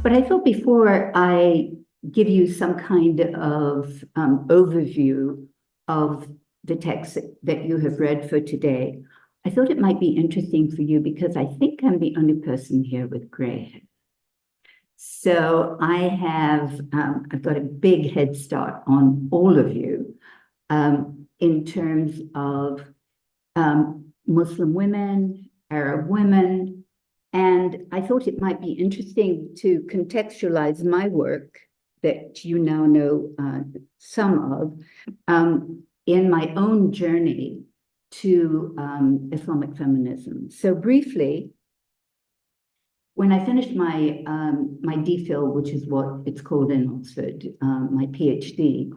But I thought before I give you some kind of overview of the text that you have read for today, I thought it might be interesting for you because I think I'm the only person here with gray hair. So I've got a big head start on all of you in terms of Muslim women, Arab women, and I thought it might be interesting to contextualize my work that you now know some of in my own journey to Islamic feminism. So briefly, when I finished my DPhil, which is what it's called in Oxford, my PhD,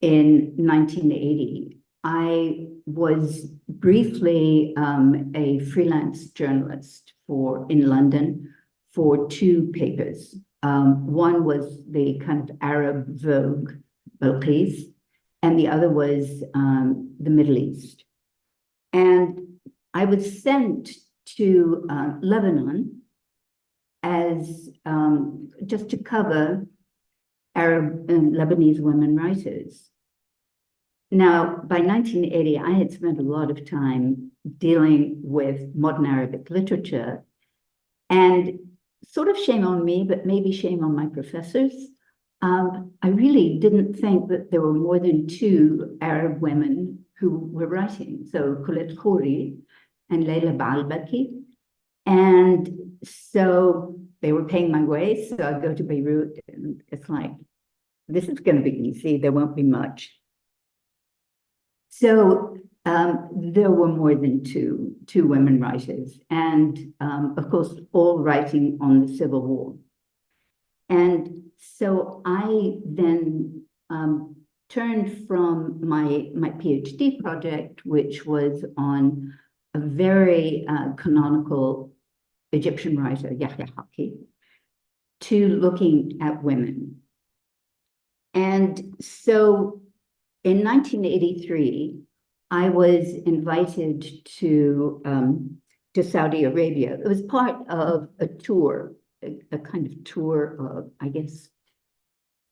in 1980, I was briefly a freelance journalist in London for two papers. One was the kind of Arab Vogue, Bilqis, and the other was the Middle East. And I was sent to Lebanon as just to cover Arab and Lebanese women writers. Now, by 1980, I had spent a lot of time dealing with modern Arabic literature, and sort of shame on me, but maybe shame on my professors. I really didn't think that there were more than two Arab women who were writing. So Colette Khoury and Leila Baalbaki. And so they were paying my way. So I'd go to Beirut and it's like, this is going to be easy. There won't be much. So there were more than two women writers, and of course, all writing on the Civil War. And so I then turned from my PhD project, which was on a very canonical Egyptian writer, Yahya Haki, to looking at women. And so in 1983, I was invited to Saudi Arabia. It was part of a tour, a kind of tour of, I guess,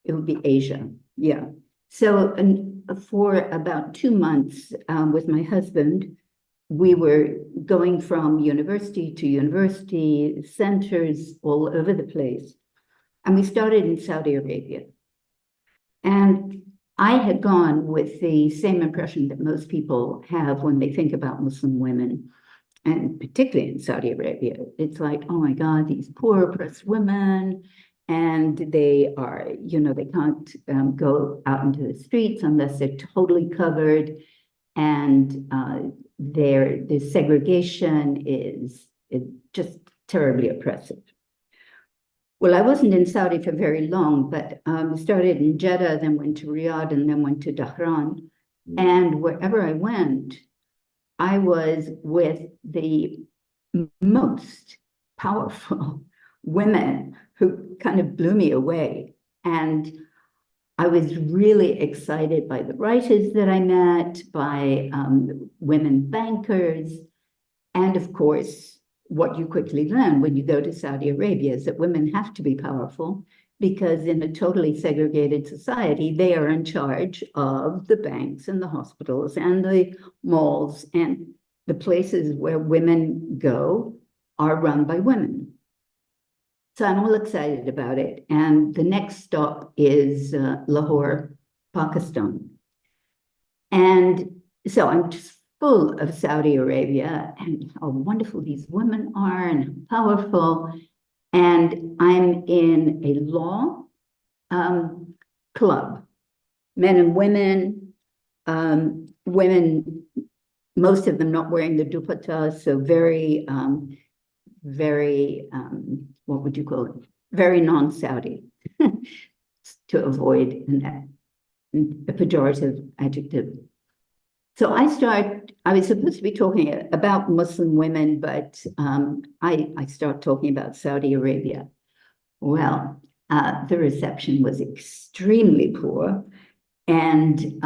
it would be Asia. Yeah. So for about 2 months with my husband, we were going from university to university, centers all over the place. And we started in Saudi Arabia. And I had gone with the same impression that most people have when they think about Muslim women, and particularly in Saudi Arabia. It's like, oh my God, these poor oppressed women, and they are, they can't go out into the streets unless they're totally covered, and the segregation is just terribly oppressive. Well, I wasn't in Saudi for very long, but started in Jeddah, then went to Riyadh, and then went to Dhahran. And wherever I went, I was with the most powerful women who kind of blew me away. And I was really excited by the writers that I met, by women bankers, and of course, what you quickly learn when you go to Saudi Arabia is that women have to be powerful because in a totally segregated society, they are in charge of the banks and the hospitals and the malls, and the places where women go are run by women. So I'm all excited about it. And the next stop is Lahore, Pakistan. And so I'm just full of Saudi Arabia and how wonderful these women are and how powerful. And I'm in a law club, men and women, women, most of them not wearing the dupatta, so very, what would you call it? Very non-Saudi, to avoid a pejorative adjective. So I was supposed to be talking about Muslim women, but I start talking about Saudi Arabia. Well, the reception was extremely poor. And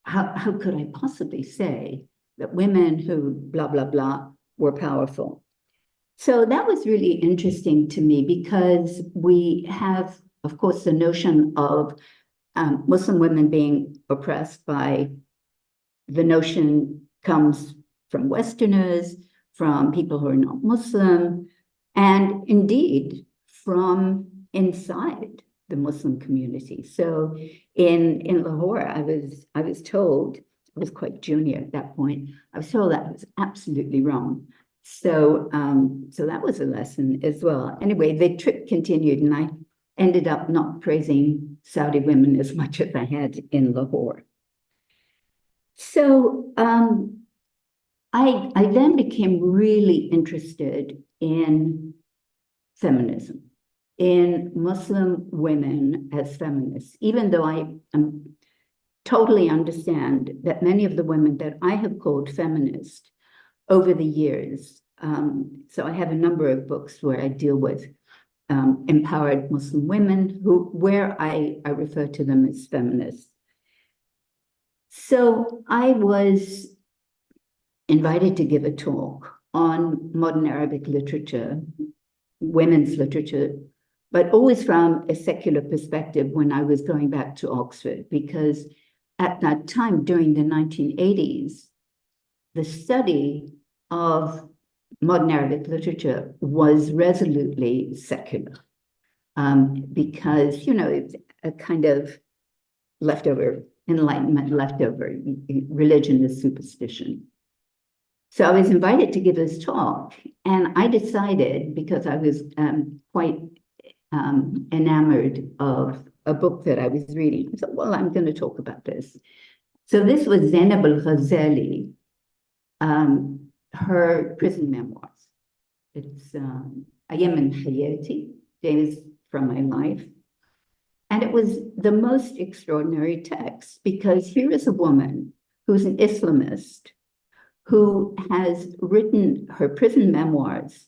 how could I possibly say that women who blah, blah, blah were powerful? So that was really interesting to me because we have, of course, the notion of Muslim women being oppressed by the notion comes from Westerners, from people who are not Muslim, and indeed from inside the Muslim community. So in Lahore, I was told, I was quite junior at that point, I was told that was absolutely wrong. So so that was a lesson as well. Anyway, the trip continued, and I ended up not praising Saudi women as much as I had in Lahore. So I then became really interested in feminism, in Muslim women as feminists, even though I totally understand that many of the women that I have called feminist over the years, so I have a number of books where I deal with empowered Muslim women where I refer to them as feminists. So I was invited to give a talk on modern Arabic literature, women's literature, but always from a secular perspective when I was going back to Oxford, because at that time, during the 1980s, the study of modern Arabic literature was resolutely secular, because, it's a kind of leftover Enlightenment, leftover religion is superstition. So I was invited to give this talk, and I decided, because I was quite enamored of a book that I was reading, I thought, well, I'm going to talk about this. So this was Zainab al-Ghazali, her prison memoirs. It's Ayam min Hayati, Days from My Life. And it was the most extraordinary text, because here is a woman who's an Islamist who has written her prison memoirs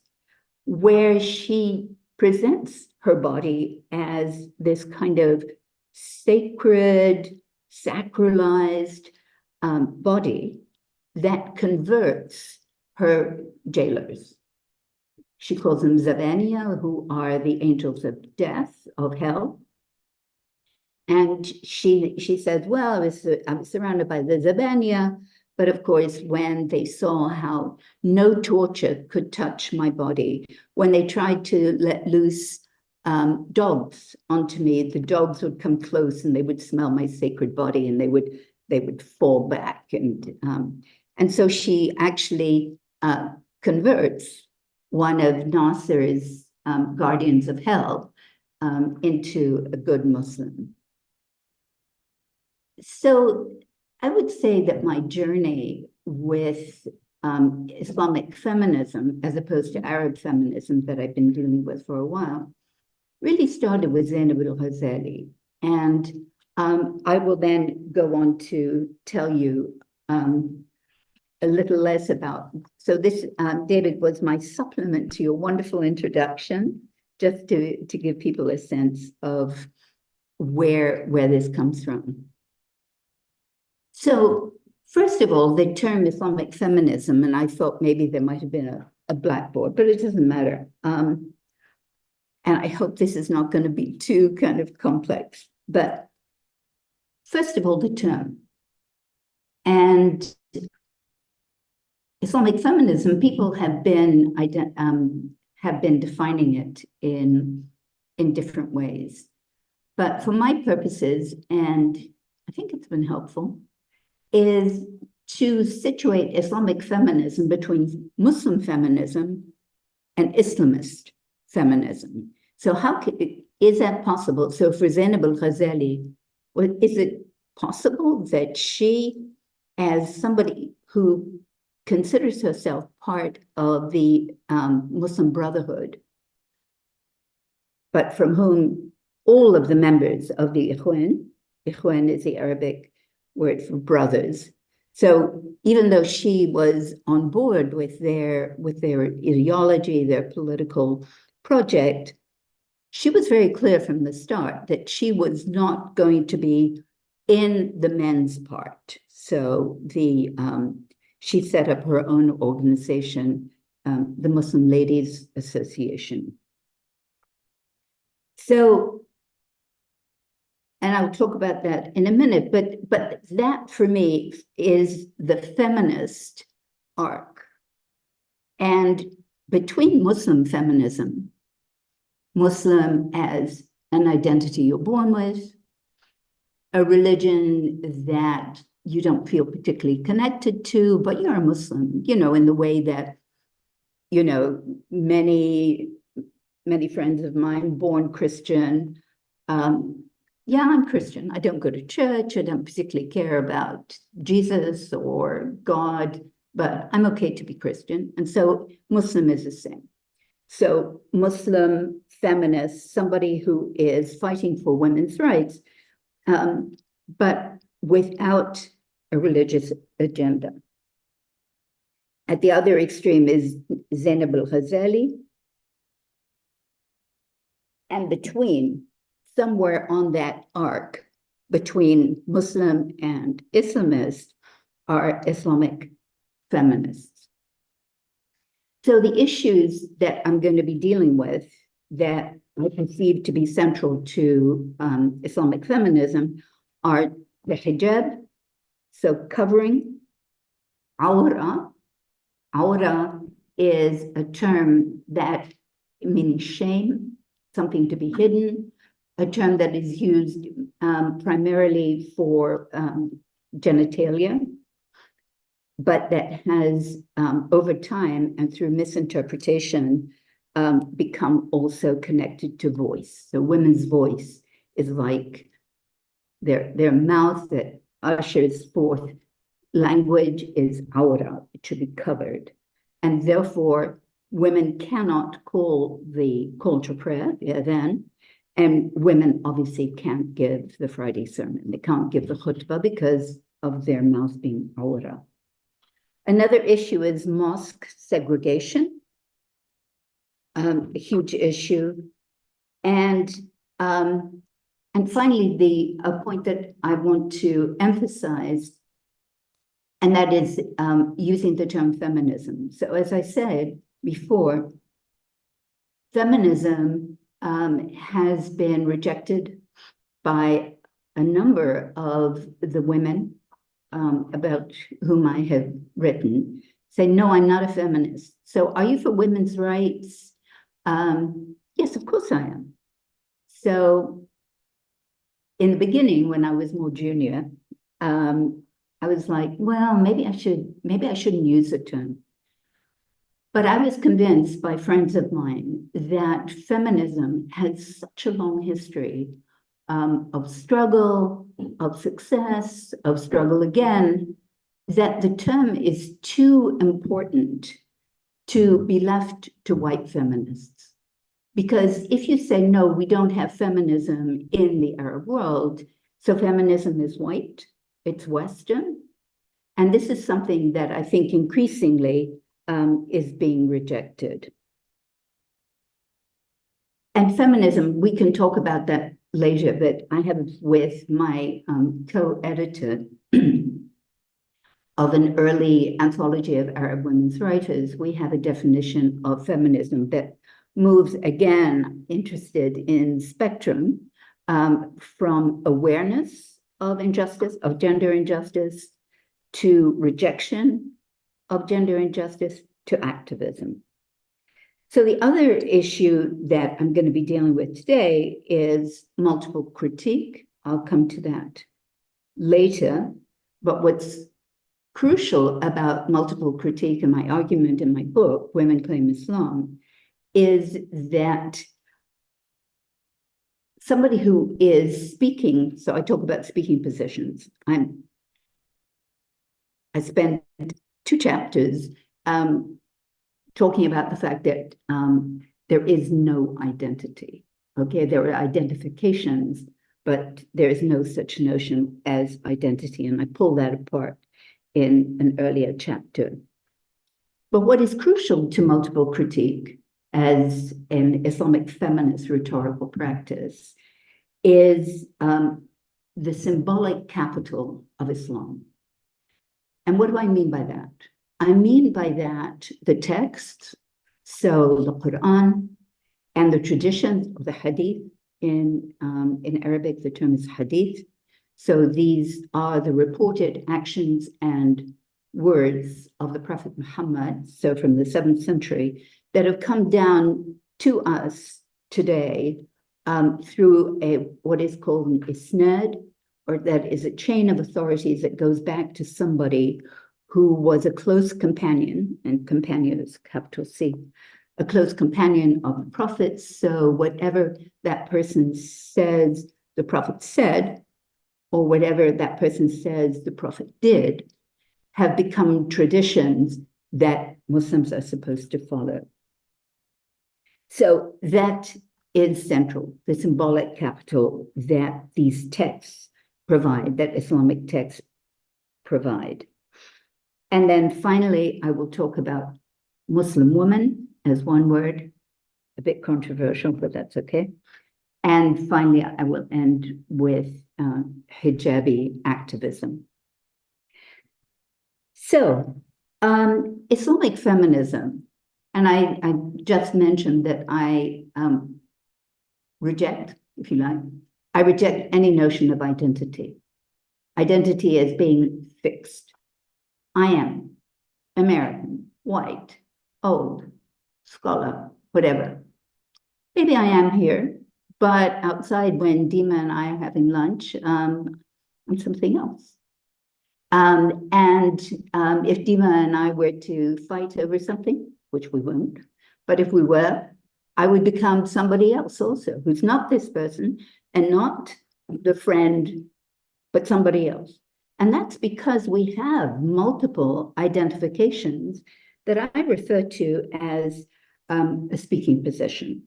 where she presents her body as this kind of sacred, sacralized body that converts her jailers. She calls them Zabaniya, who are the angels of death, of hell. And she said, well, I was surrounded by the Zabaniya, but of course, when they saw how no torture could touch my body, when they tried to let loose dogs onto me, the dogs would come close and they would smell my sacred body, and they would fall back. And so she actually converts one of Nasser's guardians of hell into a good Muslim. So I would say that my journey with Islamic feminism, as opposed to Arab feminism that I've been dealing with for a while, really started with Zainab al-Ghazali. And I will then go on to tell you a little less about, so this, David, was my supplement to your wonderful introduction, just to give people a sense of where this comes from. So first of all, the term Islamic feminism, and I thought maybe there might have been a blackboard, but it doesn't matter. And I hope this is not going to be too kind of complex. But first of all, the term. And Islamic feminism, people have been defining it in different ways. But for my purposes, and I think it's been helpful, is to situate Islamic feminism between Muslim feminism and Islamist feminism. So is that possible? So for Zainab al-Ghazali, is it possible that she, as somebody who considers herself part of the Muslim Brotherhood, but from whom all of the members of the Ikhwan is the Arabic word for brothers. So even though she was on board with their ideology, their political project, she was very clear from the start that she was not going to be in the men's part. So she set up her own organization the Muslim Ladies Association. So, and I'll talk about that in a minute, but that for me is the feminist arc. And between Muslim feminism, Muslim as an identity you're born with, a religion that you don't feel particularly connected to, but you're a Muslim, in the way that, many friends of mine, born Christian, yeah, I'm Christian. I don't go to church. I don't particularly care about Jesus or God, but I'm okay to be Christian. And so Muslim is the same. So Muslim feminist, somebody who is fighting for women's rights, but without a religious agenda. At the other extreme is Zainab al-Ghazali. And between, somewhere on that arc, between Muslim and Islamist, are Islamic feminists. So the issues that I'm going to be dealing with that I perceive to be central to Islamic feminism are the hijab, so covering, awra. Awra is a term that means shame, something to be hidden, a term that is used primarily for genitalia, but that has over time and through misinterpretation become also connected to voice. So women's voice is like their mouth that ushers forth language is awra, it should be covered. And therefore, women cannot call the call to prayer, the adhan, and women obviously can't give the Friday sermon. They can't give the khutbah because of their mouth being awra. Another issue is mosque segregation, a huge issue. And finally, a point that I want to emphasize, and that is using the term feminism. So as I said before, feminism has been rejected by a number of the women about whom I have written, say, no, I'm not a feminist. So are you for women's rights? Yes, of course I am. So in the beginning, when I was more junior, I was like, well, maybe I shouldn't use the term. But I was convinced by friends of mine that feminism has such a long history of struggle, of success, of struggle again, that the term is too important to be left to white feminists. Because if you say, no, we don't have feminism in the Arab world, so feminism is white, it's Western. And this is something that I think increasingly is being rejected. And feminism, we can talk about that later, but I have with my co-editor of an early anthology of Arab women's writers, we have a definition of feminism that moves, again, interested in spectrum from awareness of injustice, of gender injustice, to rejection of gender injustice, to activism. So the other issue that I'm going to be dealing with today is multiple critique. I'll come to that later. But what's crucial about multiple critique in my argument in my book, Women Claim Islam, is that somebody who is speaking, so I talk about speaking positions. I spent 2 chapters talking about the fact that there is no identity. Okay, there are identifications, but there is no such notion as identity. And I pull that apart in an earlier chapter. But what is crucial to multiple critique as an Islamic feminist rhetorical practice is the symbolic capital of Islam. And what do I mean by that? I mean by that the texts, so the Quran and the traditions of the Hadith. In Arabic, the term is Hadith. So these are the reported actions and words of the Prophet Muhammad, so from the 7th century, that have come down to us today through what is called an isnad, or that is a chain of authorities that goes back to somebody who was a close companion, and companion is capital C, a close companion of the Prophet. So whatever that person says the Prophet said, or whatever that person says the Prophet did, have become traditions that Muslims are supposed to follow. So that is central, the symbolic capital that these texts provide, that Islamic texts provide. And then finally, I will talk about Muslim woman as one word, a bit controversial, but that's okay. And finally, I will end with hijabi activism. So, Islamic feminism, and I just mentioned that I reject, if you like, I reject any notion of identity. Identity as being fixed. I am American, white, old, scholar, whatever. Maybe I am here, but outside when Dima and I are having lunch, I'm something else. If Dima and I were to fight over something, which we won't, but if we were, I would become somebody else also, who's not this person and not the friend, but somebody else. And that's because we have multiple identifications that I refer to as a speaking position.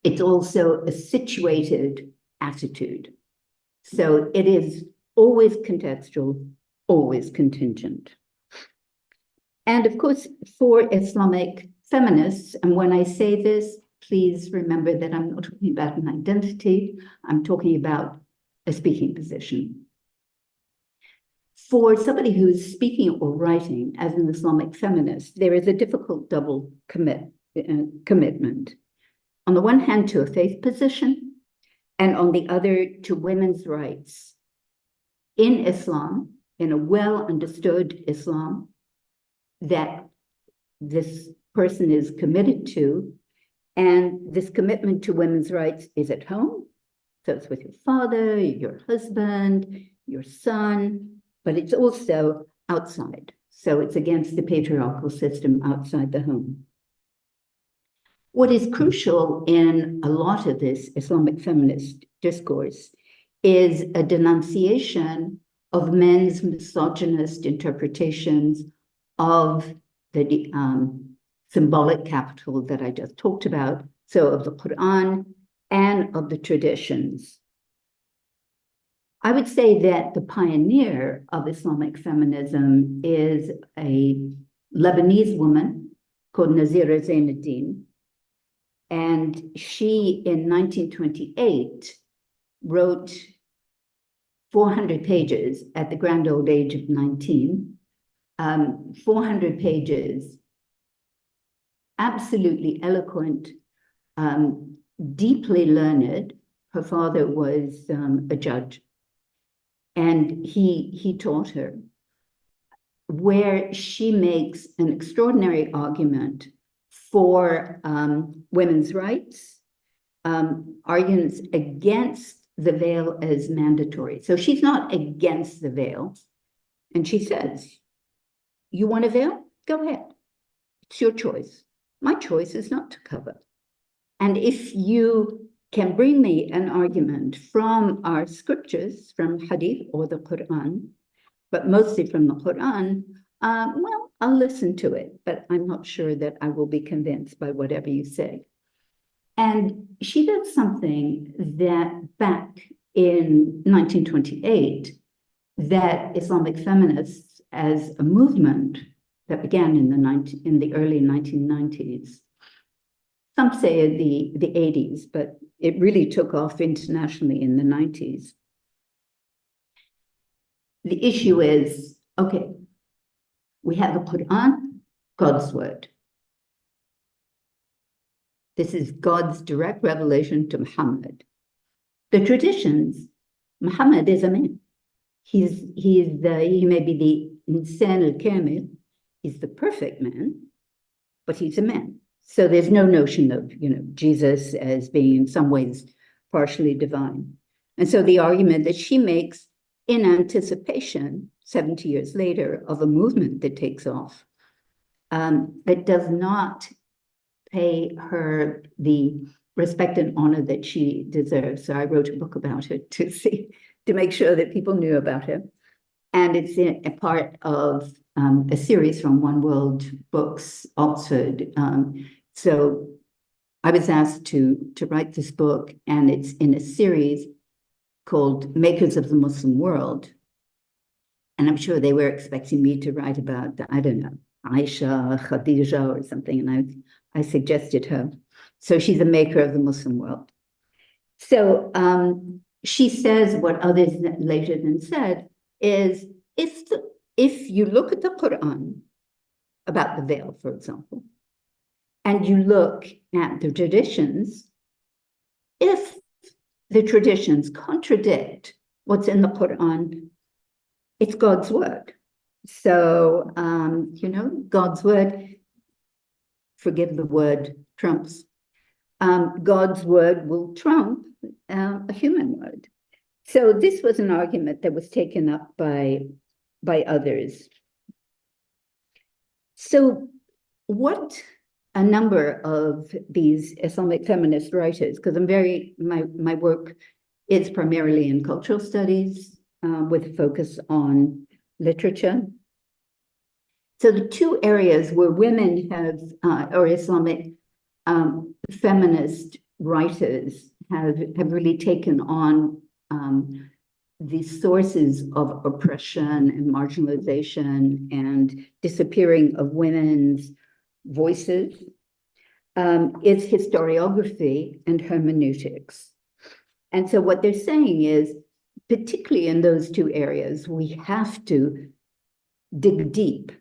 It's also a situated attitude. So it is always contextual, always contingent. And of course, for Islamic feminists, and when I say this, please remember that I'm not talking about an identity, I'm talking about a speaking position. For somebody who's speaking or writing as an Islamic feminist, there is a difficult double commitment. On the one hand, to a faith position, and on the other, to women's rights in Islam, in a well-understood Islam that this person is committed to. And this commitment to women's rights is at home. So it's with your father, your husband, your son, but it's also outside. So it's against the patriarchal system outside the home. What is crucial in a lot of this Islamic feminist discourse is a denunciation of men's misogynist interpretations of the symbolic capital that I just talked about, so of the Quran and of the traditions. I would say that the pioneer of Islamic feminism is a Lebanese woman called Nazira Zainuddin. And she, in 1928, wrote 400 pages at the grand old age of 19, 400 pages, absolutely eloquent, deeply learned. Her father was a judge, and he taught her, where she makes an extraordinary argument for women's rights, arguments against the veil as mandatory. So she's not against the veil. And she says, you want a veil? Go ahead. It's your choice. My choice is not to cover. And if you can bring me an argument from our scriptures, from Hadith or the Quran, but mostly from the Quran, well, I'll listen to it, but I'm not sure that I will be convinced by whatever you say. And she did something that back in 1928, that Islamic feminists as a movement that began in the early 1990s, some say the 80s, but it really took off internationally in the 90s. The issue is, okay, we have the Quran, God's word. This is God's direct revelation to Muhammad. The traditions, Muhammad is a man. He may be the insan al-kamil, he's the perfect man, but he's a man. So there's no notion of, Jesus as being in some ways partially divine. And so the argument that she makes in anticipation, 70 years later, of a movement that takes off, that does not pay her the respect and honor that she deserves. So I wrote a book about it to make sure that people knew about her. And it's a part of a series from One World Books, Oxford. So I was asked to write this book, and it's in a series called Makers of the Muslim World. And I'm sure they were expecting me to write about, I don't know, Aisha, Khadija or something, and I suggested her. So she's a maker of the Muslim world. So she says what others later then said is, if you look at the Quran about the veil, for example, and you look at the traditions, if the traditions contradict what's in the Quran, it's God's word. So, God's word, forgive the word, trumps. God's word will trump a human word. So this was an argument that was taken up by others. So what a number of these Islamic feminist writers, because my work is primarily in cultural studies with a focus on literature. So the two areas where women have, or Islamic feminist writers have really taken on the sources of oppression and marginalization and disappearing of women's voices is historiography and hermeneutics. And so what they're saying is, particularly in those two areas, we have to dig deep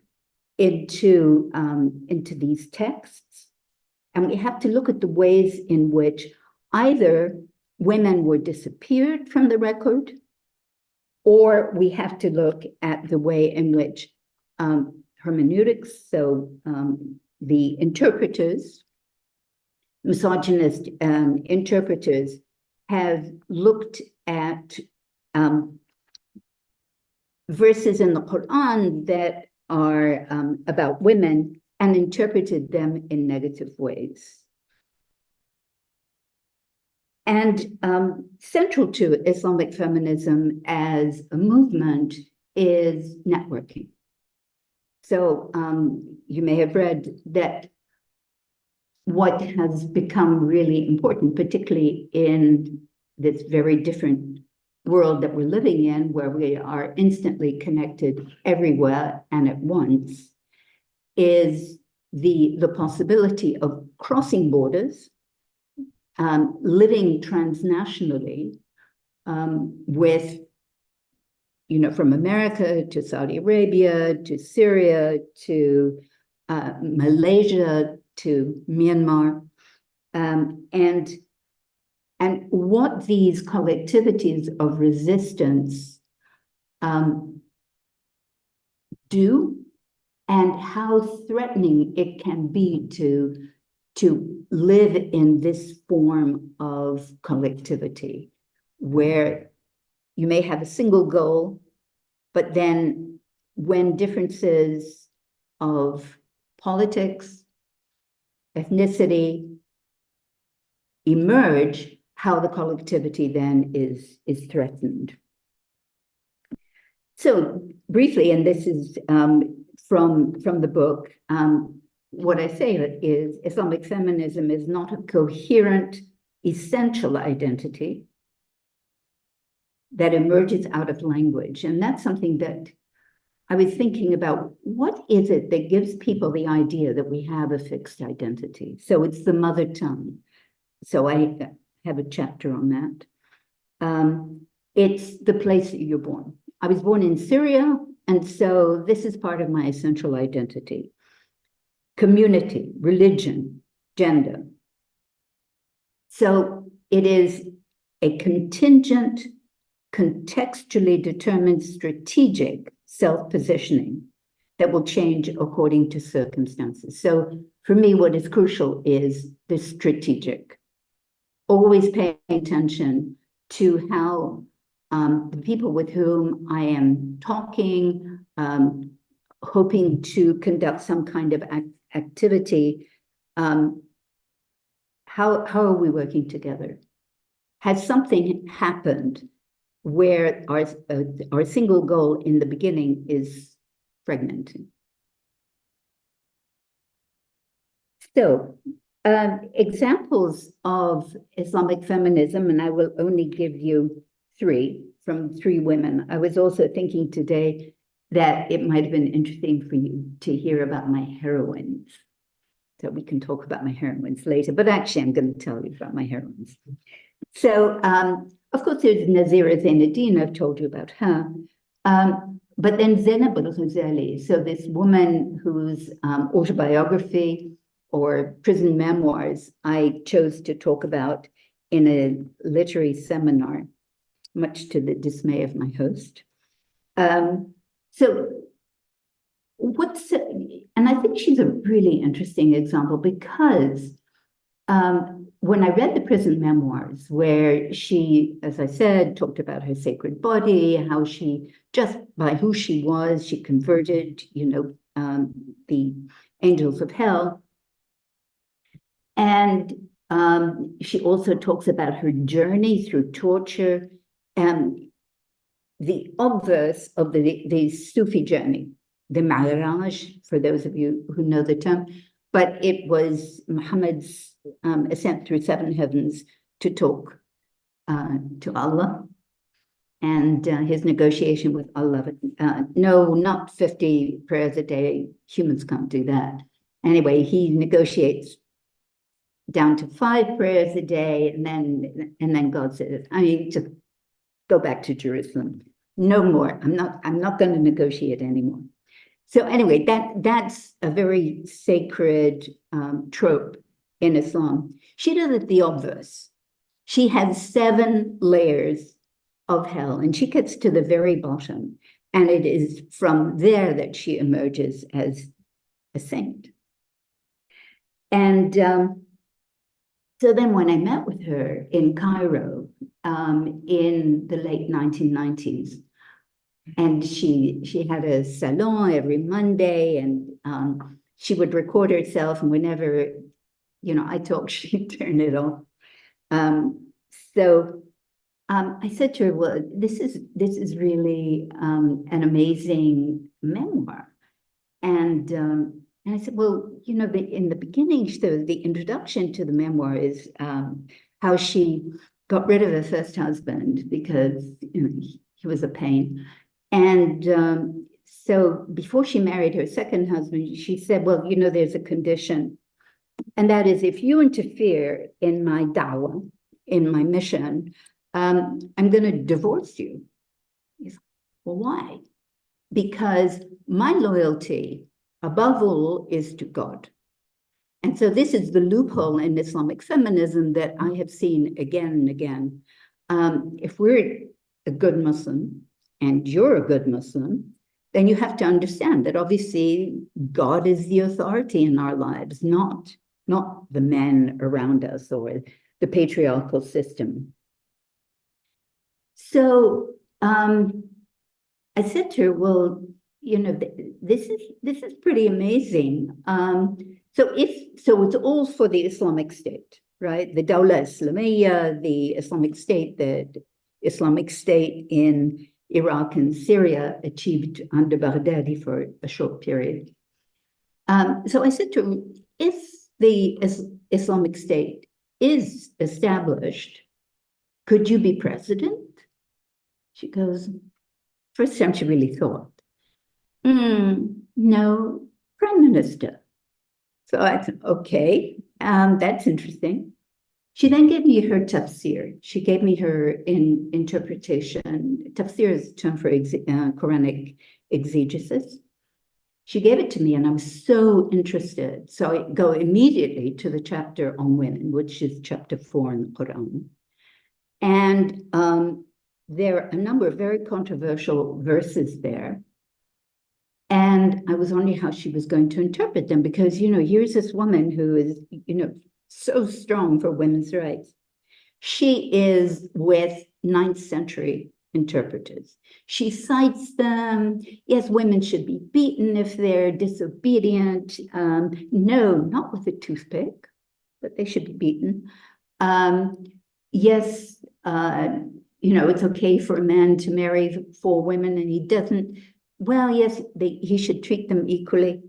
into these texts, and we have to look at the ways in which either women were disappeared from the record, or we have to look at the way in which hermeneutics, so the interpreters, misogynist interpreters, have looked at verses in the Quran that are about women and interpreted them in negative ways. And central to Islamic feminism as a movement is networking. So you may have read that what has become really important, particularly in this very different world that we're living in, where we are instantly connected everywhere and at once, is the possibility of crossing borders, living transnationally with, from America to Saudi Arabia, to Syria, to Malaysia, to Myanmar, and what these collectivities of resistance do, and how threatening it can be to live in this form of collectivity, where you may have a single goal, but then when differences of politics, ethnicity emerge, how the collectivity then is threatened. So briefly, and this is from the book, what I say is Islamic feminism is not a coherent, essential identity that emerges out of language. And that's something that I was thinking about. What is it that gives people the idea that we have a fixed identity? So it's the mother tongue. So I have a chapter on that. It's the place that you're born. I was born in Syria, And so this is part of my essential identity. Community, religion, gender. So it is a contingent, contextually determined strategic self-positioning that will change according to circumstances. So for me, what is crucial is the strategic. Always paying attention to how the people with whom I am talking, hoping to conduct some kind of activity, how are we working together? Has something happened where our single goal in the beginning is fragmenting? So, examples of Islamic feminism, and I will only give you three from three women. I was also thinking today that it might have been interesting for you to hear about my heroines. So we can talk about my heroines later, but actually I'm going to tell you about my heroines. So, of course, there's Nazira Zainadine, I've told you about her. But then Zainab al-Ghazali, so this woman whose autobiography or prison memoirs I chose to talk about in a literary seminar, much to the dismay of my host. So and I think she's a really interesting example because when I read the prison memoirs, where she, as I said, talked about her sacred body, how she, just by who she was, she converted, the angels of hell. And she also talks about her journey through torture and the obverse of the Sufi journey, the Ma'raj, for those of you who know the term, but it was Muhammad's ascent through seven heavens to talk to Allah and his negotiation with Allah. No, not 50 prayers a day. Humans can't do that. Anyway, he negotiates down to 5 prayers a day, and then God says, I mean, just go back to Jerusalem. No more. I'm not going to negotiate anymore. So anyway, that's a very sacred trope in Islam. She does it the obverse. She has 7 layers of hell, and she gets to the very bottom. And it is from there that she emerges as a saint. And so then when I met with her in Cairo in the late 1990s, and she had a salon every Monday, and she would record herself, and whenever, I talked, she'd turn it off. So I said to her, well, this is really an amazing memoir. And I said, well, in the beginning, the introduction to the memoir is how she got rid of her first husband because he was a pain. And so before she married her second husband, she said, well, there's a condition. And that is, if you interfere in my da'wah, in my mission, I'm going to divorce you. He said, well, why? Because my loyalty, above all, is to God. And so this is the loophole in Islamic feminism that I have seen again and again. If we're a good Muslim, and you're a good Muslim, then you have to understand that obviously God is the authority in our lives, not the men around us or the patriarchal system. So I said to her, well, this is pretty amazing. So it's all for the Islamic State, right? The Dawla Islamiyya, the Islamic State in Iraq and Syria achieved under Baghdadi for a short period. So I said to him, if the Islamic State is established, could you be president? She goes, first time she really thought, no, prime minister. So I said, okay, that's interesting. She then gave me her tafsir. She gave me her interpretation. Tafsir is a term for Quranic exegesis. She gave it to me, and I was so interested. So I go immediately to the chapter on women, which is chapter 4 in the Quran. And there are a number of very controversial verses there. And I was wondering how she was going to interpret them, because, here's this woman who is, so strong for women's rights. She is with 9th century interpreters. She cites them. Yes, women should be beaten if they're disobedient. No, not with a toothpick, but they should be beaten. Yes, it's okay for a man to marry 4 women and he doesn't. Well, yes, he should treat them equally.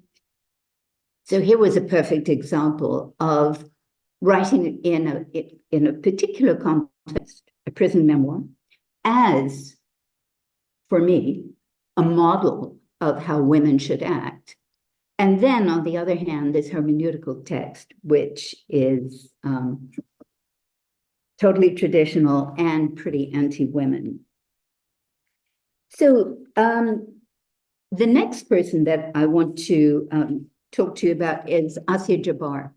So here was a perfect example of writing in a particular context, a prison memoir, as, for me, a model of how women should act. And then, on the other hand, this hermeneutical text, which is totally traditional and pretty anti-women. So the next person that I want to talk to you about is Assia Jabbar.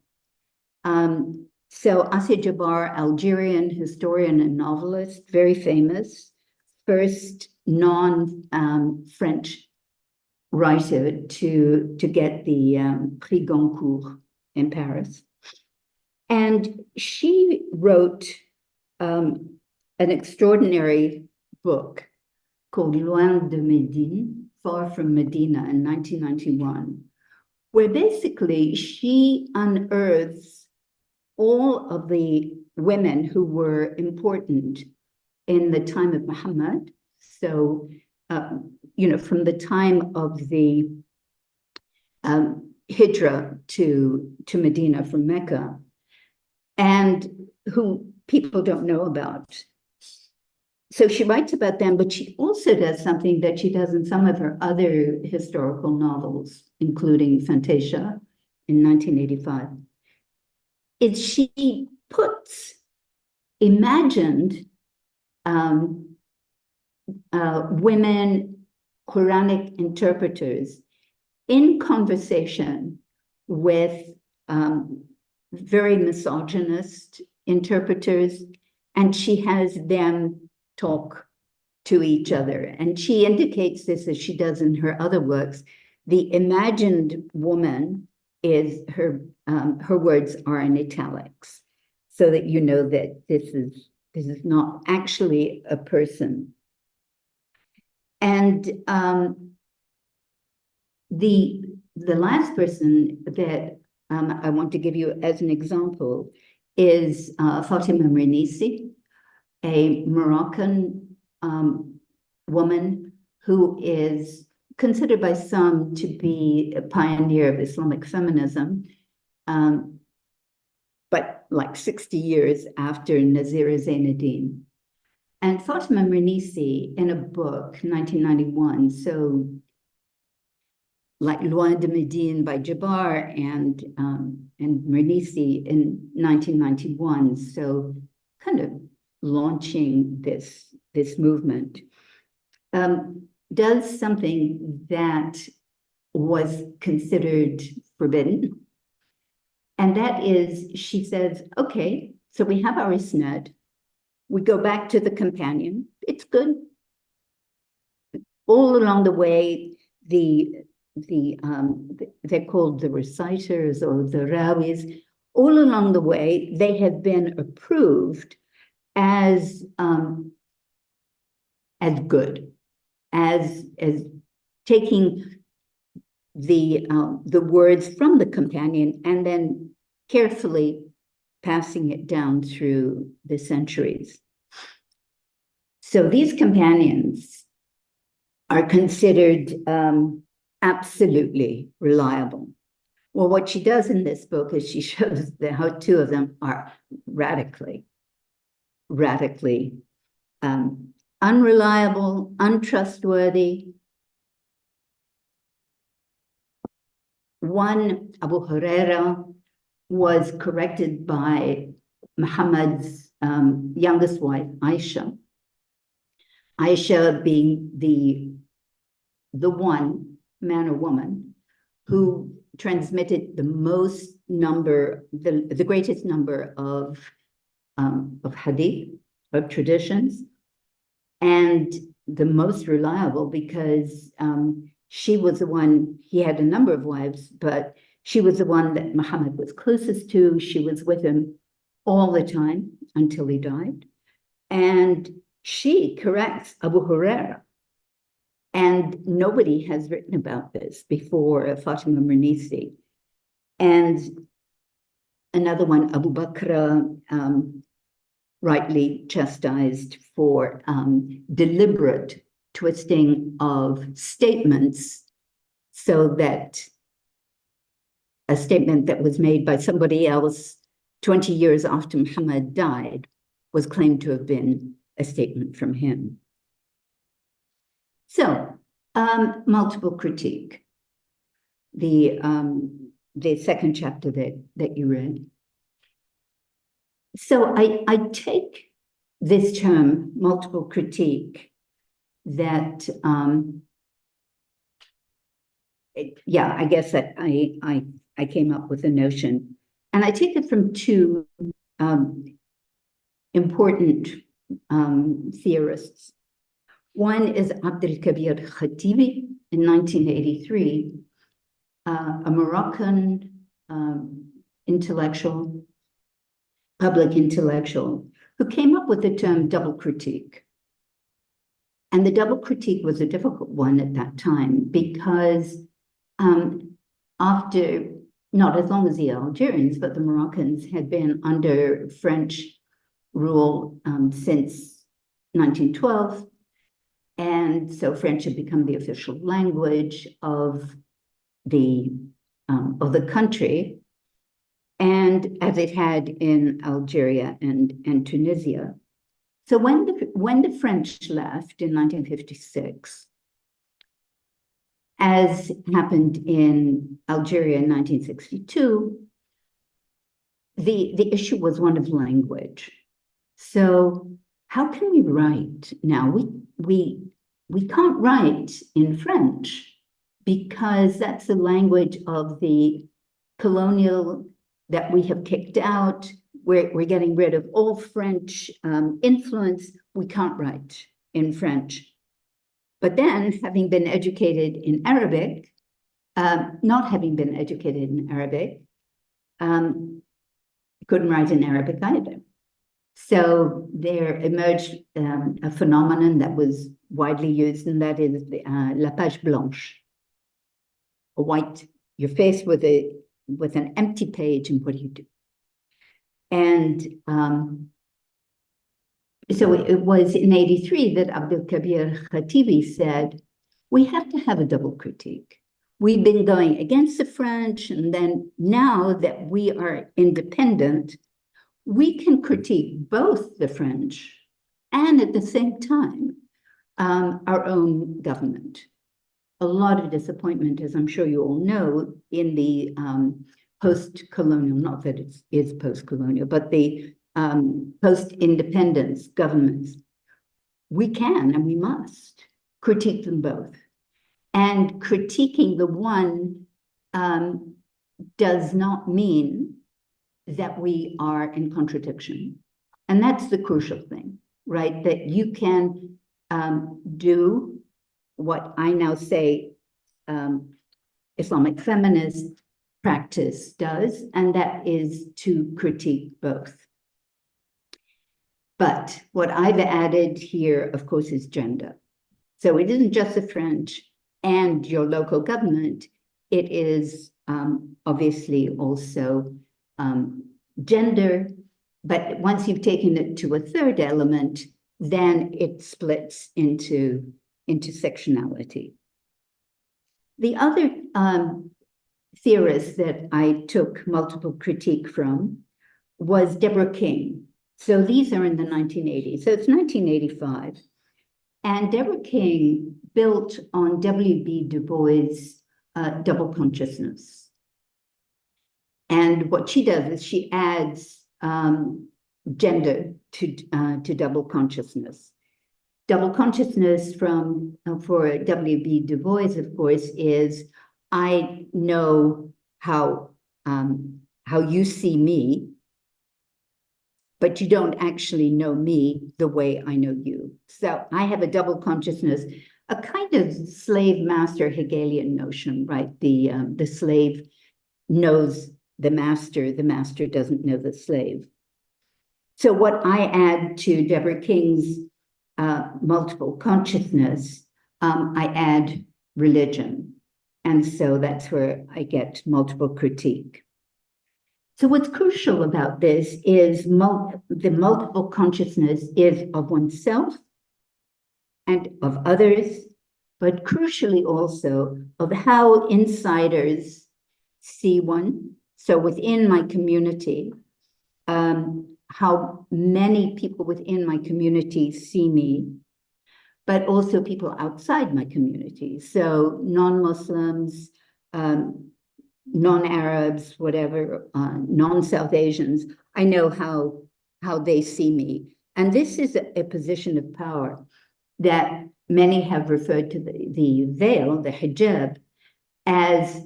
So Assia Jabbar, Algerian historian and novelist, very famous, first non-French writer to get the Prix Goncourt in Paris. And she wrote an extraordinary book called Loin de Médine, Far from Medina, in 1991, where basically she unearths all of the women who were important in the time of Muhammad. So, from the time of the Hijra to Medina from Mecca, and who people don't know about. So she writes about them, but she also does something that she does in some of her other historical novels, including Fantasia in 1985. Is she puts imagined women Quranic interpreters in conversation with very misogynist interpreters, and she has them talk to each other. And she indicates this, as she does in her other works. The imagined woman is her words are in italics, so that you know that this is not actually a person. And the last person that I want to give you as an example is Fatima Mernissi, a Moroccan woman who is considered by some to be a pioneer of Islamic feminism, but like 60 years after Nazira Zainuddin. And Fatima Mernissi, in a book, 1991, so like Loin de Médine by Jabbar and Mernissi in 1991, so kind of launching this movement, does something that was considered forbidden. And that is, she says, okay, so we have our isnad, we go back to the companion, it's good. All along the way, they're called the reciters or the rawis. All along the way, they have been approved as good, as taking the words from the companion and then carefully passing it down through the centuries. So these companions are considered absolutely reliable. Well, what she does in this book is she shows how 2 of them are radically unreliable, untrustworthy. One, Abu Huraira, was corrected by Muhammad's youngest wife, Aisha. Aisha being the one, man or woman, who transmitted the greatest number of hadith, of traditions, and the most reliable because she was the one, he had a number of wives, but she was the one that Muhammad was closest to. She was with him all the time until he died. And she corrects Abu Huraira. And nobody has written about this before Fatima Mernissi. And another one, Abu Bakr, rightly chastised for deliberate twisting of statements so that a statement that was made by somebody else 20 years after Muhammad died was claimed to have been a statement from him. So, multiple critique, the second chapter that you read. So I take this term, multiple critique, that, I guess that I came up with a notion, and I take it from two important theorists. One is Abdel Kabir Khatibi in 1983, a Moroccan intellectual, public intellectual, who came up with the term double critique. And the double critique was a difficult one at that time because after, not as long as the Algerians, but the Moroccans had been under French rule since 1912. And so French had become the official language of the country, and as it had in Algeria and Tunisia. So when the French left in 1956, as happened in Algeria in 1962, the issue was one of language. So how can we write now? We can't write in French because that's the language of the colonial that we have kicked out. We're getting rid of all French influence. We can't write in French. But then, having been educated in Arabic, not having been educated in Arabic, couldn't write in Arabic either. So there emerged a phenomenon that was widely used, and that is la page blanche, a white. You're faced with an empty page, and what do you do? And so it was in '83 that Abdel Kabir Khatibi said, we have to have a double critique. We've been going against the French, and then now that we are independent, we can critique both the French and at the same time our own government. A lot of disappointment, as I'm sure you all know, in the post-colonial, not that it is post-colonial, but the post-independence governments. We can and we must critique them both. And critiquing the one does not mean that we are in contradiction. And that's the crucial thing, right? That you can do what I now say Islamic feminist practice does, and that is to critique both. But what I've added here, of course, is gender. So it isn't just the French and your local government, it is obviously also gender, but once you've taken it to a third element, then it splits into intersectionality. The other theorist that I took multiple critique from was Deborah King. So these are in the 1980s. So it's 1985. And Deborah King built on W.B. Du Bois' double consciousness. And what she does is she adds gender to double consciousness. Double consciousness for W.B. Du Bois, of course, is I know how you see me, but you don't actually know me the way I know you. So I have a double consciousness, a kind of slave master Hegelian notion, right? The slave knows the master doesn't know the slave. So what I add to Deborah King's multiple consciousness, I add religion. And so that's where I get multiple critique. So what's crucial about this is the multiple consciousness is of oneself and of others, but crucially also of how insiders see one. So within my community, how many people within my community see me, but also people outside my community. So non-Muslims, non-Arabs, whatever, non-South Asians, I know how they see me. And this is a position of power that many have referred to the veil, the hijab, as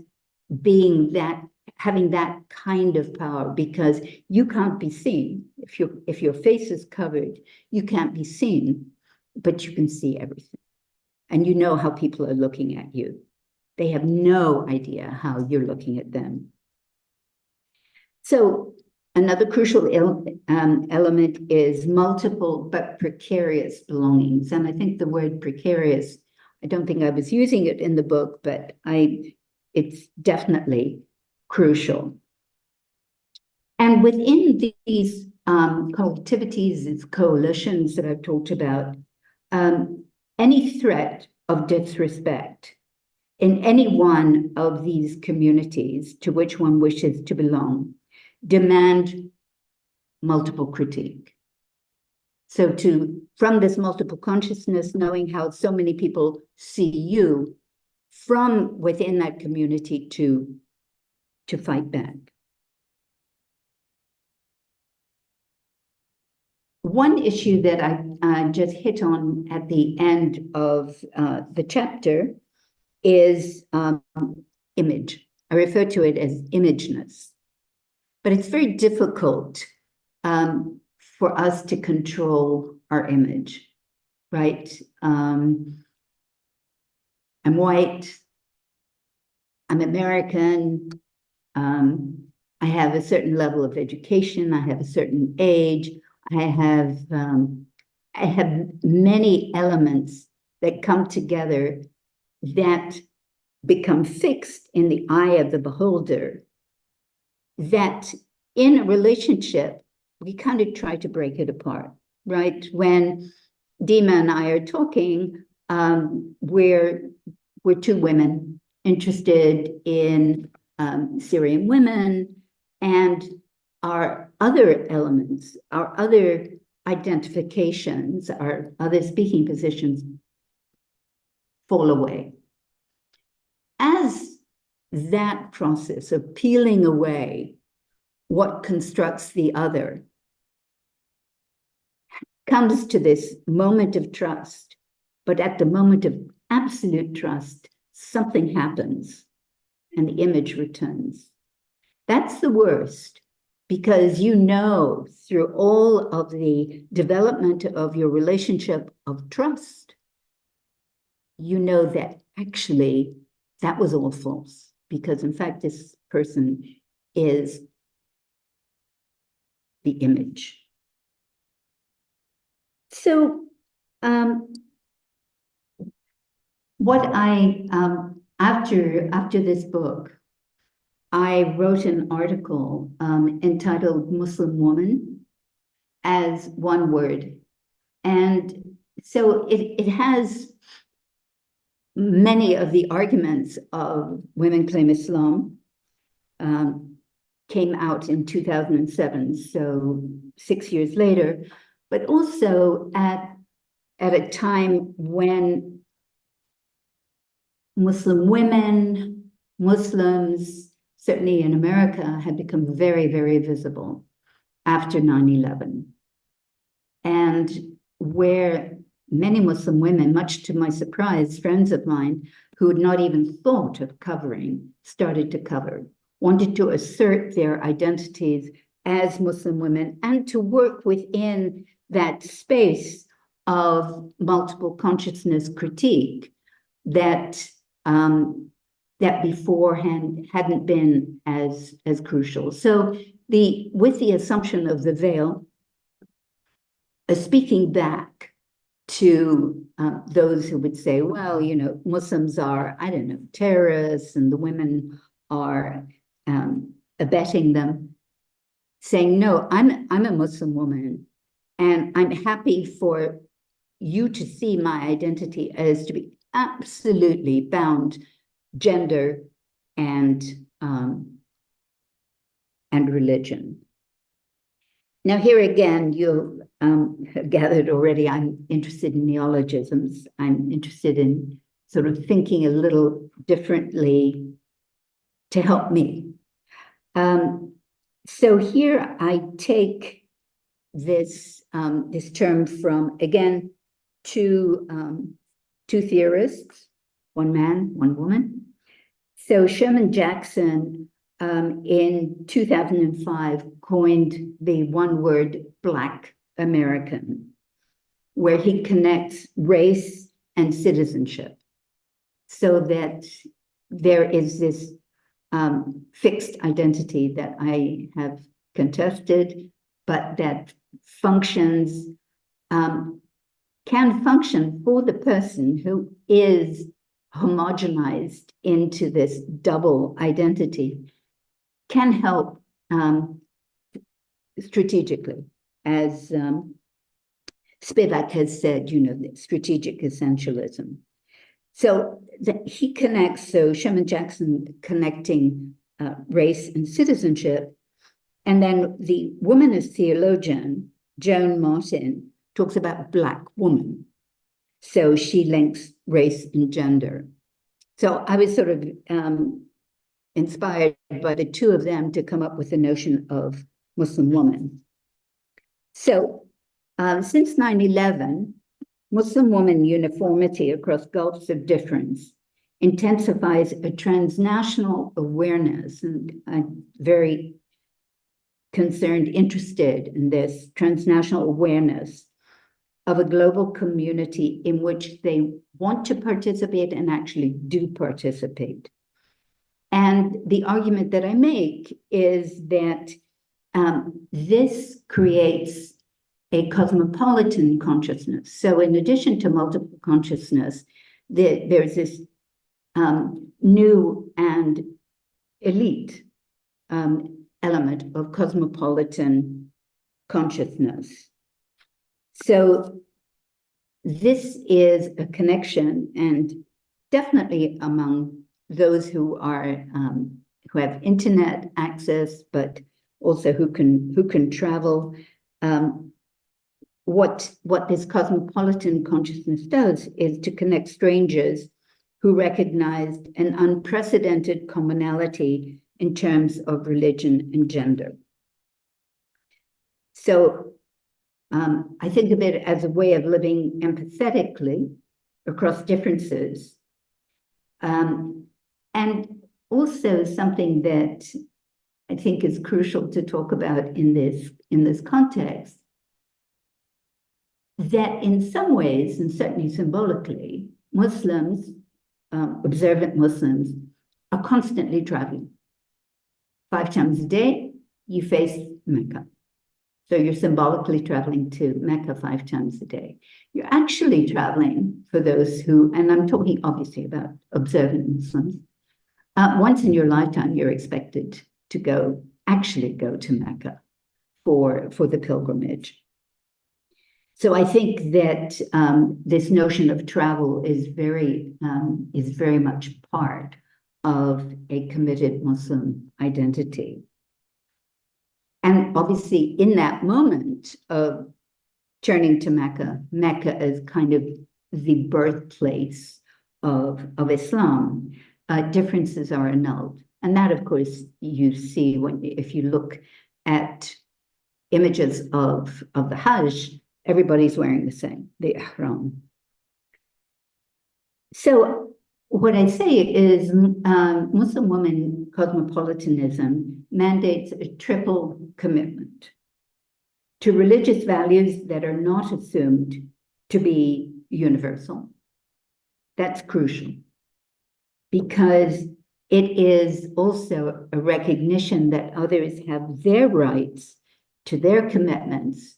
being that, having that kind of power, because you can't be seen. If your face is covered, you can't be seen, but you can see everything. And you know how people are looking at you. They have no idea how you're looking at them. So another crucial element is multiple but precarious belongings. And I think the word precarious, I don't think I was using it in the book, but it's definitely crucial. And within these collectivities, these coalitions that I've talked about, any threat of disrespect in any one of these communities to which one wishes to belong demand multiple critique. So from this multiple consciousness, knowing how so many people see you, from within that community to fight back. One issue that I just hit on at the end of the chapter is image. I refer to it as imageness. But it's very difficult for us to control our image, right? I'm white, I'm American, I have a certain level of education, I have a certain age, I have many elements that come together that become fixed in the eye of the beholder, that in a relationship, we kind of try to break it apart, right? When Dima and I are talking, we're two women interested in Syrian women, and our other elements, our other identifications, our other speaking positions fall away. As that process of peeling away what constructs the other comes to this moment of trust, but at the moment of absolute trust, something happens and the image returns. That's the worst, because you know through all of the development of your relationship of trust, you know that actually that was all false, because in fact, this person is the image. So what after this book, I wrote an article entitled Muslim Woman as one word. And so it has many of the arguments of Women Claim Islam, came out in 2007, so 6 years later, but also at a time when Muslim women, Muslims, certainly in America, had become very, very visible. after 9/11, and where many Muslim women, much to my surprise, friends of mine who had not even thought of covering, started to cover, wanted to assert their identities as Muslim women and to work within that space of multiple consciousness critique that that beforehand hadn't been as crucial. So with the assumption of the veil, speaking back to those who would say, well, you know, Muslims are, I don't know, terrorists, and the women are abetting them, saying, no, I'm a Muslim woman, and I'm happy for you to see my identity as to be absolutely bound gender and religion. Now, here again, you'll have gathered already, I'm interested in neologisms. I'm interested in sort of thinking a little differently to help me. So here I take this term from, again, two theorists, one man, one woman. So Sherman Jackson in 2005 coined the one word Black American, where he connects race and citizenship, so that there is this fixed identity that I have contested, but that functions, can function for the person who is homogenized into this double identity, can help strategically, as Spivak has said, you know, strategic essentialism. So he connects, so Sherman Jackson connecting race and citizenship, and then the womanist theologian, Joan Martin, talks about Black woman. So she links race and gender. So I was sort of inspired by the two of them to come up with the notion of Muslim woman. So since 9/11, Muslim woman uniformity across gulfs of difference intensifies a transnational awareness, and I'm very concerned, interested in this transnational awareness of a global community in which they want to participate and actually do participate. And the argument that I make is that this creates a cosmopolitan consciousness. So in addition to multiple consciousness, there's this new and elite element of cosmopolitan consciousness. So this is a connection, and definitely among those who are who have internet access, but also who can travel. What this cosmopolitan consciousness does is to connect strangers who recognized an unprecedented commonality in terms of religion and gender. So I think of it as a way of living empathetically across differences, and also something that I think is crucial to talk about in this context, that in some ways, and certainly symbolically, Muslims, observant Muslims, are constantly traveling. 5 times a day, you face Mecca. So you're symbolically traveling to Mecca 5 times a day. You're actually traveling, for those who, and I'm talking obviously about observant Muslims, once in your lifetime, you're expected to actually go to Mecca for the pilgrimage. So I think that this notion of travel is very much part of a committed Muslim identity. And obviously, in that moment of turning to Mecca, Mecca is kind of the birthplace of Islam. Differences are annulled. And that, of course, you see if you look at images of the Hajj, everybody's wearing the same, the ihram. So what I say is Muslim woman cosmopolitanism mandates a triple commitment to religious values that are not assumed to be universal. That's crucial because it is also a recognition that others have their rights to their commitments,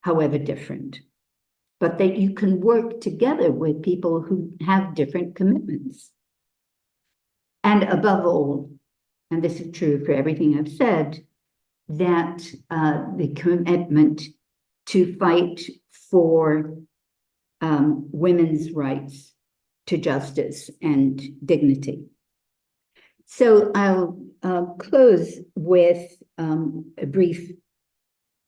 however different, but that you can work together with people who have different commitments. And above all, and this is true for everything I've said, that the commitment to fight for women's rights to justice and dignity. So I'll close with a brief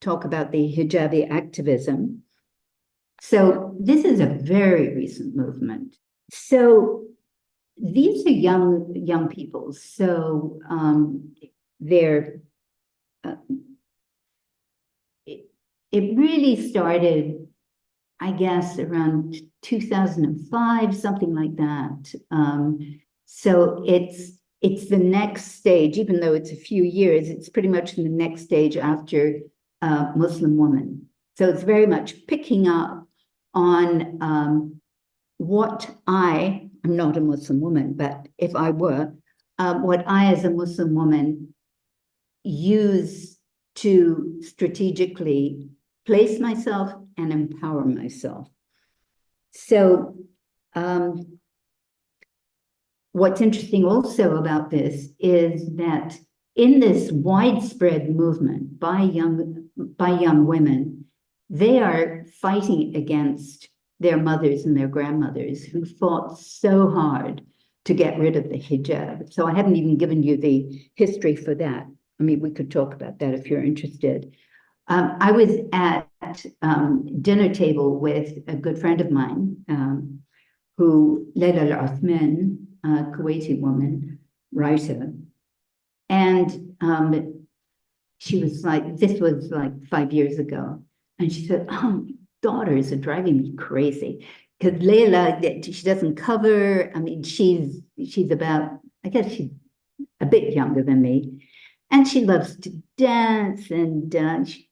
talk about the Hijab Activism. So this is a very recent movement. So these are young people. So they're it really started, I guess, around 2005, something like that. So it's the next stage, even though it's a few years, it's pretty much the next stage after Muslim woman. So it's very much picking up on what I'm not a Muslim woman, but if I were, what I as a Muslim woman use to strategically place myself and empower myself. So what's interesting also about this is that in this widespread movement by young women, they are fighting against their mothers and their grandmothers who fought so hard to get rid of the hijab. So I haven't even given you the history for that. I mean, we could talk about that if you're interested. I was at dinner table with a good friend of mine, who Leila Al-Othman, a Kuwaiti woman, writer, and she was like, this was like 5 years ago, and she said, "Oh, daughters are driving me crazy because Leila, she doesn't cover. I mean, she's about, I guess she's a bit younger than me, and she loves to dance, and she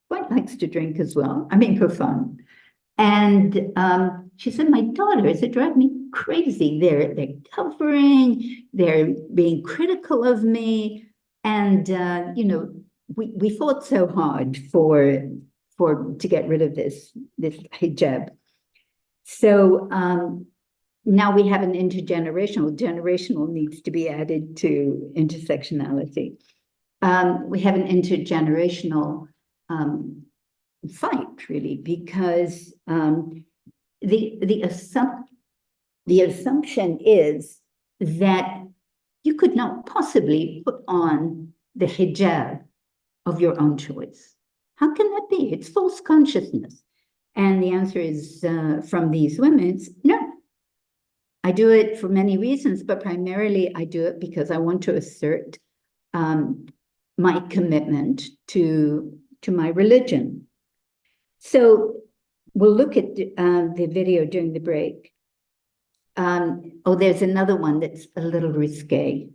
quite likes to drink as well. I mean, for fun." And she said, "My daughters, it drive me crazy. They're covering, they're being critical of me, and you know, we fought so hard to get rid of this hijab." So now we have an generational needs to be added to intersectionality. We have an intergenerational fight, really, because the assumption is that you could not possibly put on the hijab of your own choice. How can that be? It's false consciousness. And the answer is from these women, no. I do it for many reasons, but primarily I do it because I want to assert my commitment to my religion. So we'll look at the video during the break. Oh, there's another one that's a little risque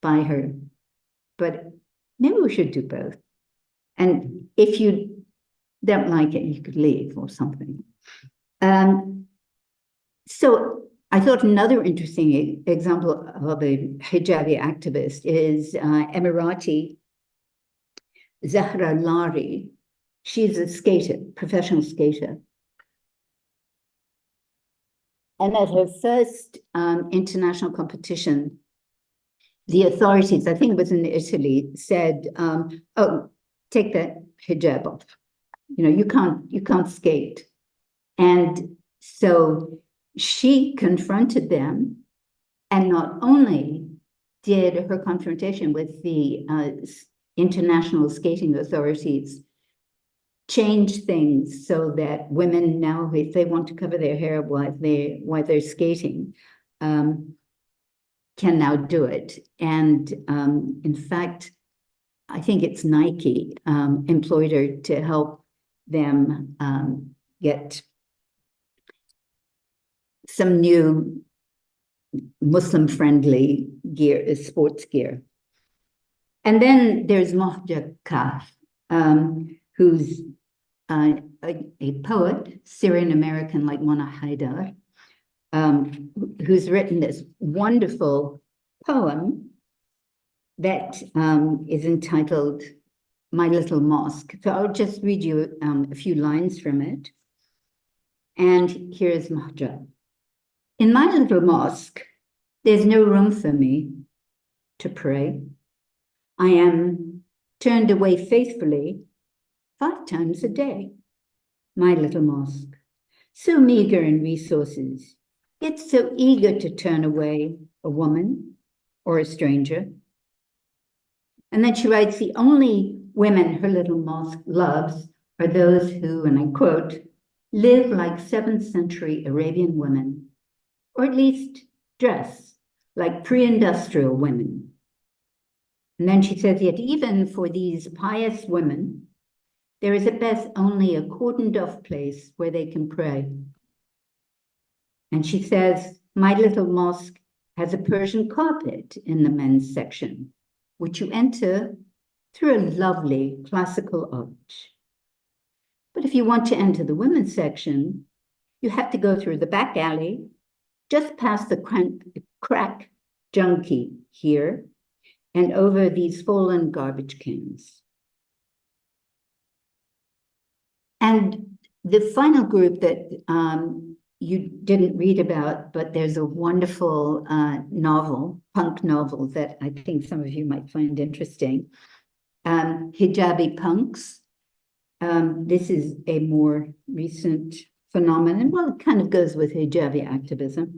by her, but maybe we should do both. And if you don't like it, you could leave or something. So I thought another interesting example of a hijabi activist is Emirati Zahra Lari. She's a skater, professional skater. And at her first international competition, the authorities, I think it was in Italy, said, "Oh, take that hijab off. You know, you can't skate." And so she confronted them, and not only did her confrontation with the international skating authorities change things so that women now, if they want to cover their hair while they're skating, can now do it. And in fact, I think it's Nike, employed her to help them get some new Muslim-friendly gear, sports gear. And then there's Mohja Kaf, who's a poet, Syrian-American like Mona Haidar, who's written this wonderful poem that is entitled My Little Mosque. So I'll just read you a few lines from it. And here's Mohja. In my little mosque, there's no room for me to pray. I am turned away faithfully 5 times a day. My little mosque, so meager in resources, yet so eager to turn away a woman or a stranger. And then she writes, the only women her little mosque loves are those who, and I quote, live like 7th century Arabian women, or at least dress like pre-industrial women. And then she says, yet even for these pious women, there is at best only a cordoned off place where they can pray. And she says, my little mosque has a Persian carpet in the men's section, which you enter through a lovely classical arch. But if you want to enter the women's section, you have to go through the back alley, just past the crack junkie here, and over these fallen garbage cans. And the final group that you didn't read about, but there's a wonderful novel, punk novel, that I think some of you might find interesting, Hijabi Punks. This is a more recent phenomenon. Well, it kind of goes with hijabi activism,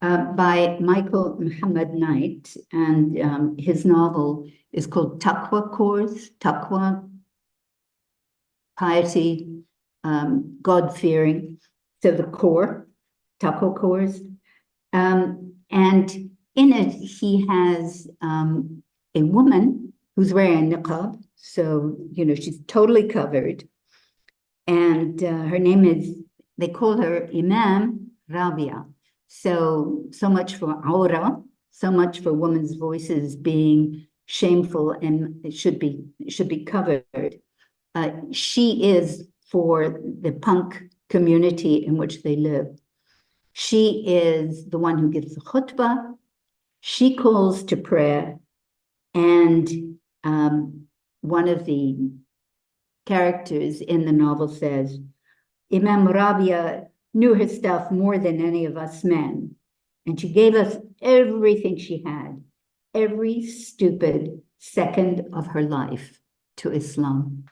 by Michael Muhammad Knight. And his novel is called Taqwa Course, Taqwa, piety, God-fearing. So the core, Taqwa Course. And in it, he has a woman who's wearing a niqab. So, you know, she's totally covered. And her name is, they call her Imam Rabia. So much for aura, so much for women's voices being shameful and it should be covered. She is for the punk community in which they live. She is the one who gives the khutbah. She calls to prayer. And one of the characters in the novel says, Imam Rabia knew her stuff more than any of us men. And she gave us everything she had, every stupid second of her life to Islam.